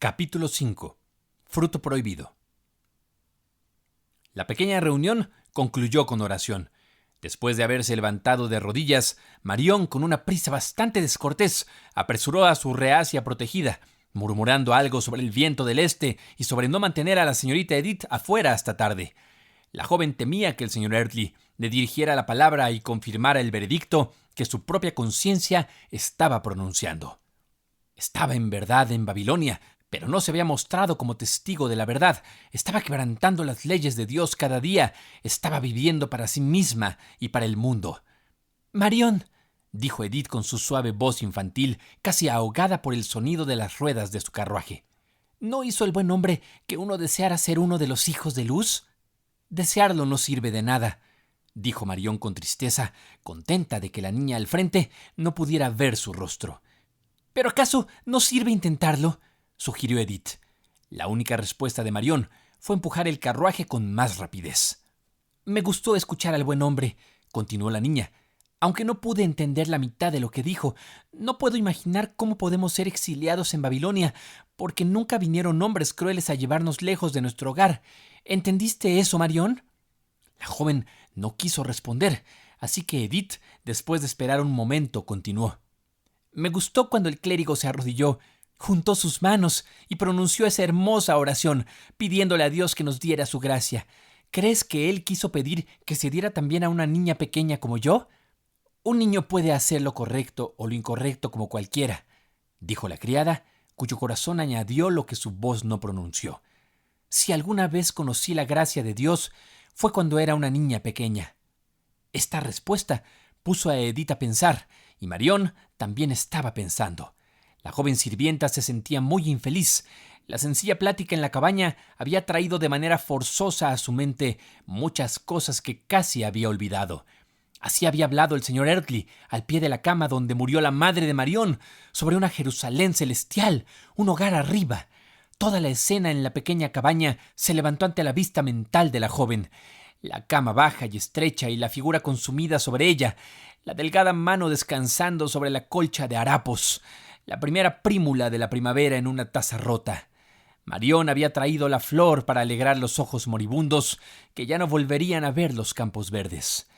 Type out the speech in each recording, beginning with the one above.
Capítulo 5. Fruto prohibido. La pequeña reunión concluyó con oración. Después de haberse levantado de rodillas, Marión, con una prisa bastante descortés, apresuró a su reacia protegida, murmurando algo sobre el viento del este y sobre no mantener a la señorita Edith afuera hasta tarde. La joven temía que el señor Eardley le dirigiera la palabra y confirmara el veredicto que su propia conciencia estaba pronunciando. Estaba en verdad en Babilonia, pero no se había mostrado como testigo de la verdad. Estaba quebrantando las leyes de Dios cada día. Estaba viviendo para sí misma y para el mundo. «Marión», dijo Edith con su suave voz infantil, casi ahogada por el sonido de las ruedas de su carruaje. «¿No hizo el buen hombre que uno deseara ser uno de los hijos de luz?» «Desearlo no sirve de nada», dijo Marión con tristeza, contenta de que la niña al frente no pudiera ver su rostro. «¿Pero acaso no sirve intentarlo?», sugirió Edith. La única respuesta de Marión fue empujar el carruaje con más rapidez. «Me gustó escuchar al buen hombre», continuó la niña. «Aunque no pude entender la mitad de lo que dijo, no puedo imaginar cómo podemos ser exiliados en Babilonia, porque nunca vinieron hombres crueles a llevarnos lejos de nuestro hogar. ¿Entendiste eso, Marión?» La joven no quiso responder, así que Edith, después de esperar un momento, continuó. «Me gustó cuando el clérigo se arrodilló, juntó sus manos y pronunció esa hermosa oración, pidiéndole a Dios que nos diera su gracia. ¿Crees que él quiso pedir que se diera también a una niña pequeña como yo? Un niño puede hacer lo correcto o lo incorrecto como cualquiera», dijo la criada, cuyo corazón añadió lo que su voz no pronunció. «Si alguna vez conocí la gracia de Dios, fue cuando era una niña pequeña». Esta respuesta puso a Edith a pensar, y Marión también estaba pensando. La joven sirvienta se sentía muy infeliz. La sencilla plática en la cabaña había traído de manera forzosa a su mente muchas cosas que casi había olvidado. Así había hablado el señor Eardley al pie de la cama donde murió la madre de Marión, sobre una Jerusalén celestial, un hogar arriba. Toda la escena en la pequeña cabaña se levantó ante la vista mental de la joven. La cama baja y estrecha y la figura consumida sobre ella, la delgada mano descansando sobre la colcha de harapos, la primera prímula de la primavera en una taza rota. Marión había traído la flor para alegrar los ojos moribundos que ya no volverían a ver los campos verdes.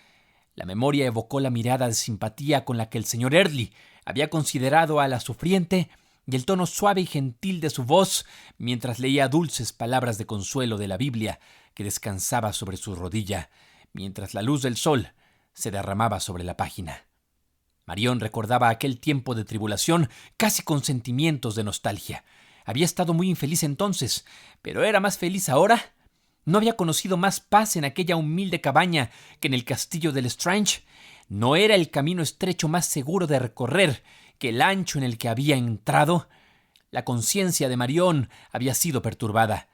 La memoria evocó la mirada de simpatía con la que el señor Eardley había considerado a la sufriente y el tono suave y gentil de su voz mientras leía dulces palabras de consuelo de la Biblia que descansaba sobre su rodilla, mientras la luz del sol se derramaba sobre la página. Marión recordaba aquel tiempo de tribulación casi con sentimientos de nostalgia. Había estado muy infeliz entonces, pero ¿era más feliz ahora? ¿No había conocido más paz en aquella humilde cabaña que en el castillo de Lestrange? ¿No era el camino estrecho más seguro de recorrer que el ancho en el que había entrado? La conciencia de Marión había sido perturbada.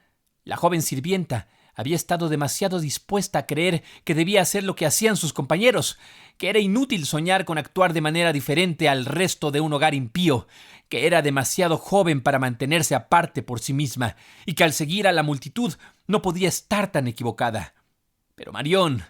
La joven sirvienta había estado demasiado dispuesta a creer que debía hacer lo que hacían sus compañeros, que era inútil soñar con actuar de manera diferente al resto de un hogar impío, que era demasiado joven para mantenerse aparte por sí misma y que al seguir a la multitud no podía estar tan equivocada. Pero Marión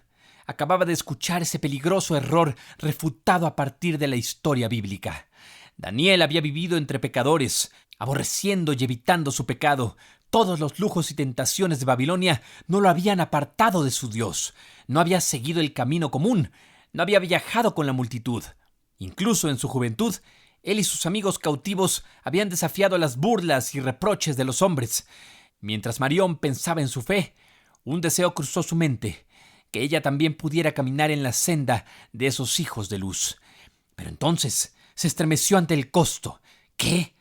acababa de escuchar ese peligroso error refutado a partir de la historia bíblica. Daniel había vivido entre pecadores, aborreciendo y evitando su pecado. Todos los lujos y tentaciones de Babilonia no lo habían apartado de su Dios. No había seguido el camino común. No había viajado con la multitud. Incluso en su juventud, él y sus amigos cautivos habían desafiado las burlas y reproches de los hombres. Mientras Marión pensaba en su fe, un deseo cruzó su mente, que ella también pudiera caminar en la senda de esos hijos de luz. Pero entonces se estremeció ante el costo. ¿Qué?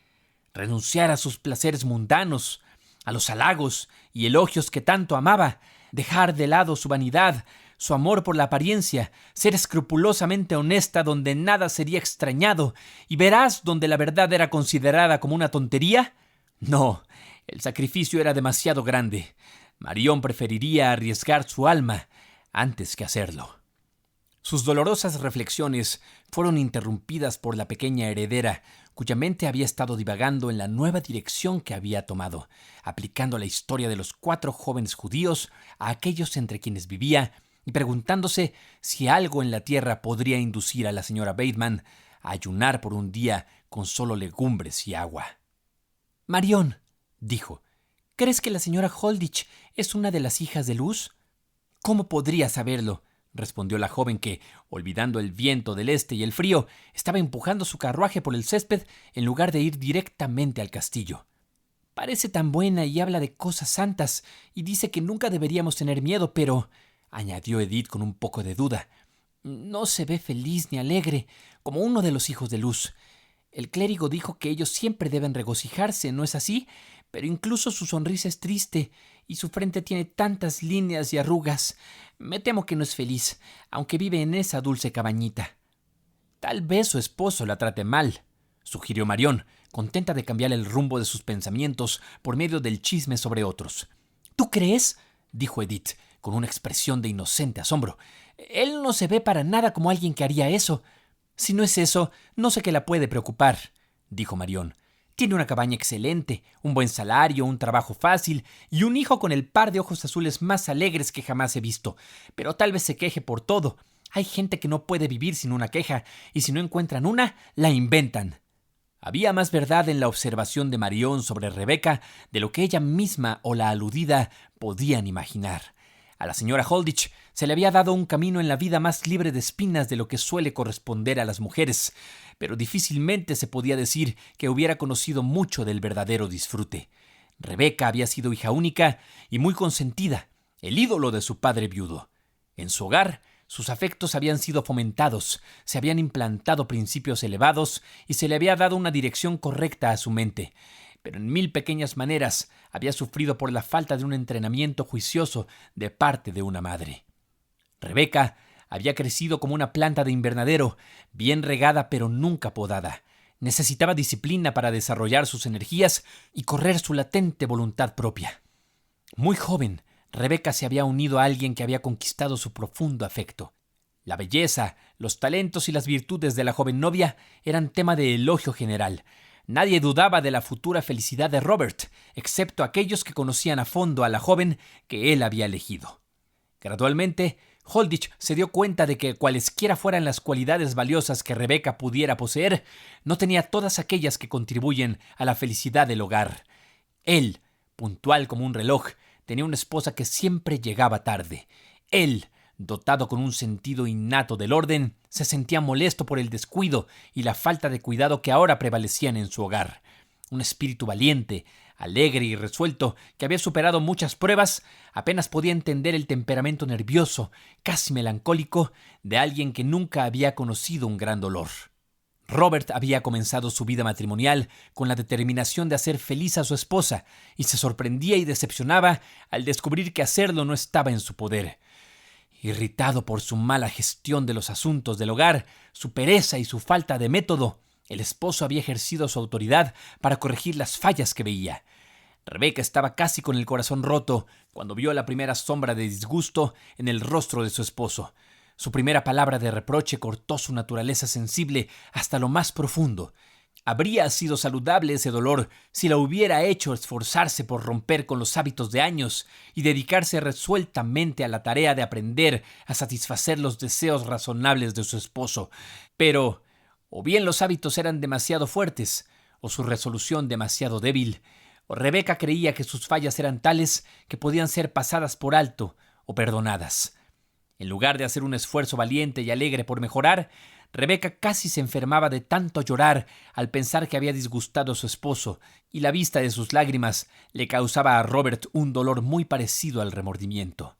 ¿Renunciar a sus placeres mundanos, a los halagos y elogios que tanto amaba? ¿Dejar de lado su vanidad, su amor por la apariencia, ser escrupulosamente honesta donde nada sería extrañado y veraz donde la verdad era considerada como una tontería? No, el sacrificio era demasiado grande. Marión preferiría arriesgar su alma antes que hacerlo. Sus dolorosas reflexiones fueron interrumpidas por la pequeña heredera, cuya mente había estado divagando en la nueva dirección que había tomado, aplicando la historia de los 4 jóvenes judíos a aquellos entre quienes vivía y preguntándose si algo en la tierra podría inducir a la señora Bateman a ayunar por un día con solo legumbres y agua. «Marión», dijo. ¿Crees que la señora Holditch es una de las hijas de Luz? ¿Cómo podría saberlo?, respondió la joven que, olvidando el viento del este y el frío, estaba empujando su carruaje por el césped en lugar de ir directamente al castillo. Parece tan buena y habla de cosas santas y dice que nunca deberíamos tener miedo, pero, añadió Edith con un poco de duda, no se ve feliz ni alegre, como uno de los hijos de Luz. El clérigo dijo que ellos siempre deben regocijarse, ¿no es así? Pero incluso su sonrisa es triste y su frente tiene tantas líneas y arrugas. Me temo que no es feliz, aunque vive en esa dulce cabañita. Tal vez su esposo la trate mal, sugirió Marión, contenta de cambiar el rumbo de sus pensamientos por medio del chisme sobre otros. ¿Tú crees?, dijo Edith, con una expresión de inocente asombro. Él no se ve para nada como alguien que haría eso. Si no es eso, no sé qué la puede preocupar, dijo Marión. Tiene una cabaña excelente, un buen salario, un trabajo fácil y un hijo con el par de ojos azules más alegres que jamás he visto. Pero tal vez se queje por todo. Hay gente que no puede vivir sin una queja, y si no encuentran una, la inventan. Había más verdad en la observación de Marión sobre Rebeca de lo que ella misma o la aludida podían imaginar. A la señora Holditch se le había dado un camino en la vida más libre de espinas de lo que suele corresponder a las mujeres, pero difícilmente se podía decir que hubiera conocido mucho del verdadero disfrute. Rebeca había sido hija única y muy consentida, el ídolo de su padre viudo. En su hogar, sus afectos habían sido fomentados, se habían implantado principios elevados y se le había dado una dirección correcta a su mente. Pero en 1000 pequeñas maneras había sufrido por la falta de un entrenamiento juicioso de parte de una madre. Rebeca había crecido como una planta de invernadero, bien regada pero nunca podada. Necesitaba disciplina para desarrollar sus energías y correr su latente voluntad propia. Muy joven, Rebeca se había unido a alguien que había conquistado su profundo afecto. La belleza, los talentos y las virtudes de la joven novia eran tema de elogio general. Nadie dudaba de la futura felicidad de Robert, excepto aquellos que conocían a fondo a la joven que él había elegido. Gradualmente, Holditch se dio cuenta de que, cualesquiera fueran las cualidades valiosas que Rebeca pudiera poseer, no tenía todas aquellas que contribuyen a la felicidad del hogar. Él, puntual como un reloj, tenía una esposa que siempre llegaba tarde. Él, dotado con un sentido innato del orden, se sentía molesto por el descuido y la falta de cuidado que ahora prevalecían en su hogar. Un espíritu valiente, alegre y resuelto, que había superado muchas pruebas, apenas podía entender el temperamento nervioso, casi melancólico, de alguien que nunca había conocido un gran dolor. Robert había comenzado su vida matrimonial con la determinación de hacer feliz a su esposa, y se sorprendía y decepcionaba al descubrir que hacerlo no estaba en su poder. Irritado por su mala gestión de los asuntos del hogar, su pereza y su falta de método, el esposo había ejercido su autoridad para corregir las fallas que veía. Rebeca estaba casi con el corazón roto cuando vio la primera sombra de disgusto en el rostro de su esposo. Su primera palabra de reproche cortó su naturaleza sensible hasta lo más profundo. Habría sido saludable ese dolor si la hubiera hecho esforzarse por romper con los hábitos de años y dedicarse resueltamente a la tarea de aprender a satisfacer los deseos razonables de su esposo. Pero, o bien los hábitos eran demasiado fuertes, o su resolución demasiado débil, o Rebeca creía que sus fallas eran tales que podían ser pasadas por alto o perdonadas. En lugar de hacer un esfuerzo valiente y alegre por mejorar, Rebeca casi se enfermaba de tanto llorar al pensar que había disgustado a su esposo, y la vista de sus lágrimas le causaba a Robert un dolor muy parecido al remordimiento.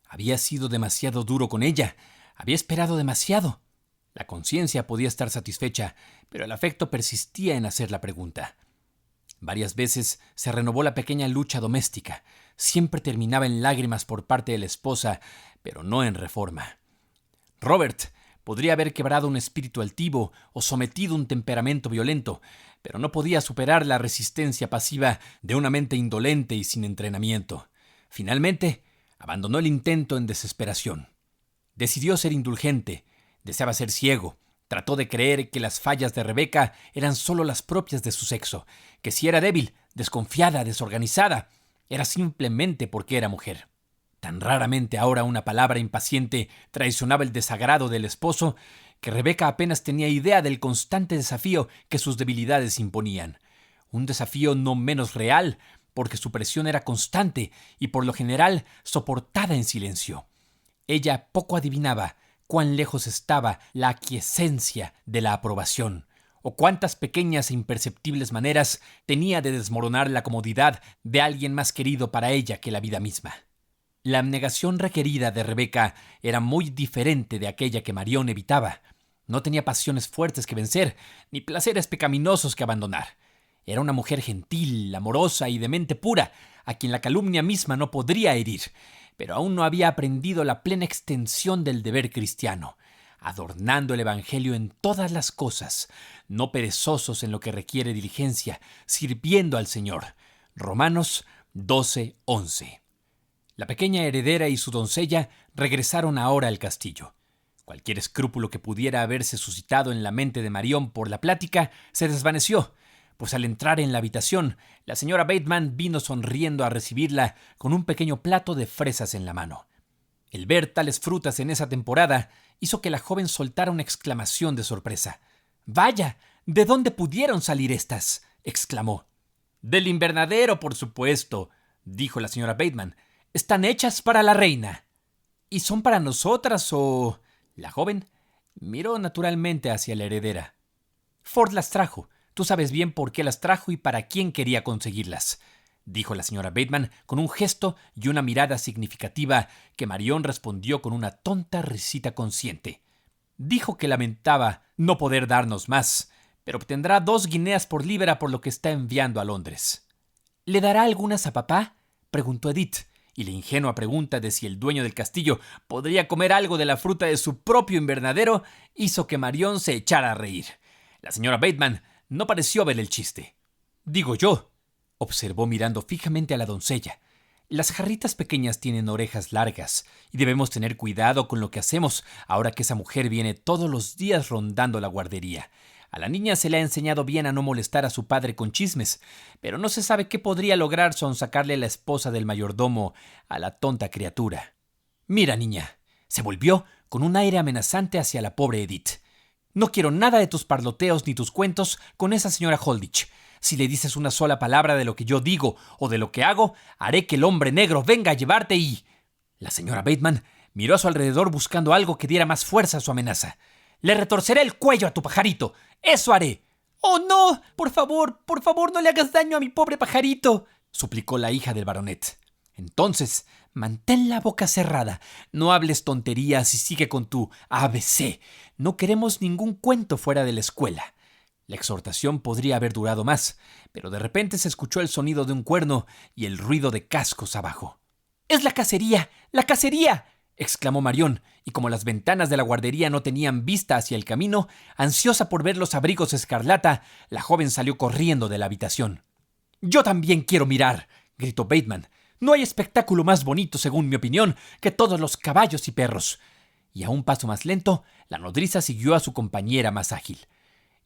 Había sido demasiado duro con ella, había esperado demasiado. La conciencia podía estar satisfecha, pero el afecto persistía en hacer la pregunta. Varias veces se renovó la pequeña lucha doméstica. Siempre terminaba en lágrimas por parte de la esposa, pero no en reforma. Robert podría haber quebrado un espíritu altivo o sometido un temperamento violento, pero no podía superar la resistencia pasiva de una mente indolente y sin entrenamiento. Finalmente, abandonó el intento en desesperación. Decidió ser indulgente, deseaba ser ciego, trató de creer que las fallas de Rebeca eran solo las propias de su sexo, que si era débil, desconfiada, desorganizada, era simplemente porque era mujer. Tan raramente ahora una palabra impaciente traicionaba el desagrado del esposo, que Rebeca apenas tenía idea del constante desafío que sus debilidades imponían. Un desafío no menos real, porque su presión era constante y por lo general soportada en silencio. Ella poco adivinaba cuán lejos estaba la aquiescencia de la aprobación, o cuántas pequeñas e imperceptibles maneras tenía de desmoronar la comodidad de alguien más querido para ella que la vida misma. La abnegación requerida de Rebeca era muy diferente de aquella que Marión evitaba. No tenía pasiones fuertes que vencer, ni placeres pecaminosos que abandonar. Era una mujer gentil, amorosa y de mente pura, a quien la calumnia misma no podría herir, pero aún no había aprendido la plena extensión del deber cristiano, adornando el Evangelio en todas las cosas, no perezosos en lo que requiere diligencia, sirviendo al Señor. Romanos 12:11. La pequeña heredera y su doncella regresaron ahora al castillo. Cualquier escrúpulo que pudiera haberse suscitado en la mente de Marión por la plática se desvaneció, pues al entrar en la habitación, la señora Bateman vino sonriendo a recibirla con un pequeño plato de fresas en la mano. El ver tales frutas en esa temporada hizo que la joven soltara una exclamación de sorpresa. «¡Vaya! ¿De dónde pudieron salir estas?», exclamó. «Del invernadero, por supuesto», dijo la señora Bateman. «Están hechas para la reina». «¿Y son para nosotras o...?» La joven miró naturalmente hacia la heredera. «Ford las trajo. Tú sabes bien por qué las trajo y para quién quería conseguirlas», dijo la señora Bateman con un gesto y una mirada significativa que Marión respondió con una tonta risita consciente. «Dijo que lamentaba no poder darnos más, pero obtendrá 2 guineas por libra por lo que está enviando a Londres». «¿Le dará algunas a papá?», preguntó Edith, y la ingenua pregunta de si el dueño del castillo podría comer algo de la fruta de su propio invernadero hizo que Marión se echara a reír. La señora Bateman no pareció ver el chiste. «Digo yo», observó mirando fijamente a la doncella. «Las jarritas pequeñas tienen orejas largas y debemos tener cuidado con lo que hacemos ahora que esa mujer viene todos los días rondando la guardería. A la niña se le ha enseñado bien a no molestar a su padre con chismes, pero no se sabe qué podría lograr sonsacarle la esposa del mayordomo a la tonta criatura. Mira, niña», se volvió con un aire amenazante hacia la pobre Edith. «No quiero nada de tus parloteos ni tus cuentos con esa señora Holditch. Si le dices una sola palabra de lo que yo digo o de lo que hago, haré que el hombre negro venga a llevarte y...» La señora Bateman miró a su alrededor buscando algo que diera más fuerza a su amenaza. «Le retorceré el cuello a tu pajarito. ¡Eso haré!» «¡Oh, no! Por favor, no le hagas daño a mi pobre pajarito», suplicó la hija del baronet. «Entonces, mantén la boca cerrada. No hables tonterías y sigue con tu ABC. No queremos ningún cuento fuera de la escuela». La exhortación podría haber durado más, pero de repente se escuchó el sonido de un cuerno y el ruido de cascos abajo. «¡Es la cacería! ¡La cacería!», exclamó Marión, y como las ventanas de la guardería no tenían vista hacia el camino, ansiosa por ver los abrigos escarlata, la joven salió corriendo de la habitación. «Yo también quiero mirar», gritó Bateman. «No hay espectáculo más bonito, según mi opinión, que todos los caballos y perros». Y a un paso más lento, la nodriza siguió a su compañera más ágil.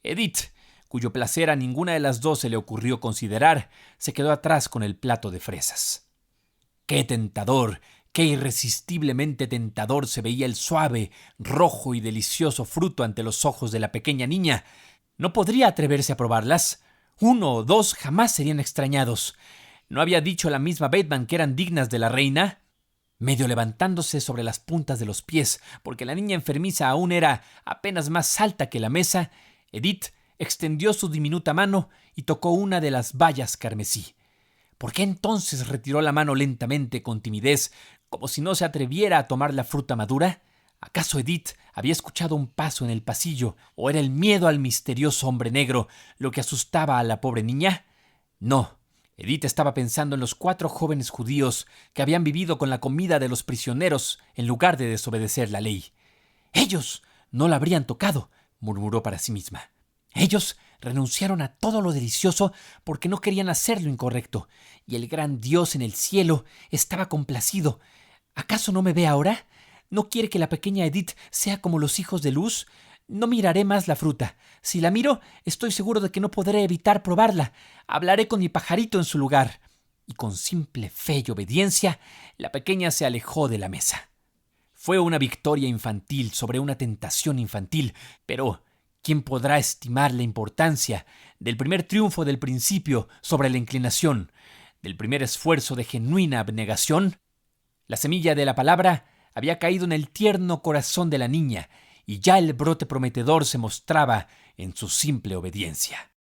Edith, cuyo placer a ninguna de las dos se le ocurrió considerar, se quedó atrás con el plato de fresas. ¡Qué tentador! ¡Qué irresistiblemente tentador se veía el suave, rojo y delicioso fruto ante los ojos de la pequeña niña! ¿No podría atreverse a probarlas? 1 o 2 jamás serían extrañados. ¿No había dicho la misma Bateman que eran dignas de la reina? Medio levantándose sobre las puntas de los pies, porque la niña enfermiza aún era apenas más alta que la mesa, Edith extendió su diminuta mano y tocó una de las bayas carmesí. ¿Por qué entonces retiró la mano lentamente con timidez, como si no se atreviera a tomar la fruta madura? ¿Acaso Edith había escuchado un paso en el pasillo, o era el miedo al misterioso hombre negro lo que asustaba a la pobre niña? No, Edith estaba pensando en los 4 jóvenes judíos que habían vivido con la comida de los prisioneros en lugar de desobedecer la ley. «Ellos no la habrían tocado», murmuró para sí misma. «Ellos renunciaron a todo lo delicioso porque no querían hacer lo incorrecto, y el gran Dios en el cielo estaba complacido. ¿Acaso no me ve ahora? ¿No quiere que la pequeña Edith sea como los hijos de luz? No miraré más la fruta. Si la miro, estoy seguro de que no podré evitar probarla. Hablaré con mi pajarito en su lugar». Y con simple fe y obediencia, la pequeña se alejó de la mesa. Fue una victoria infantil sobre una tentación infantil, pero ¿Quién podrá estimar la importancia del primer triunfo del principio sobre la inclinación, del primer esfuerzo de genuina abnegación? La semilla de la palabra había caído en el tierno corazón de la niña, y ya el brote prometedor se mostraba en su simple obediencia.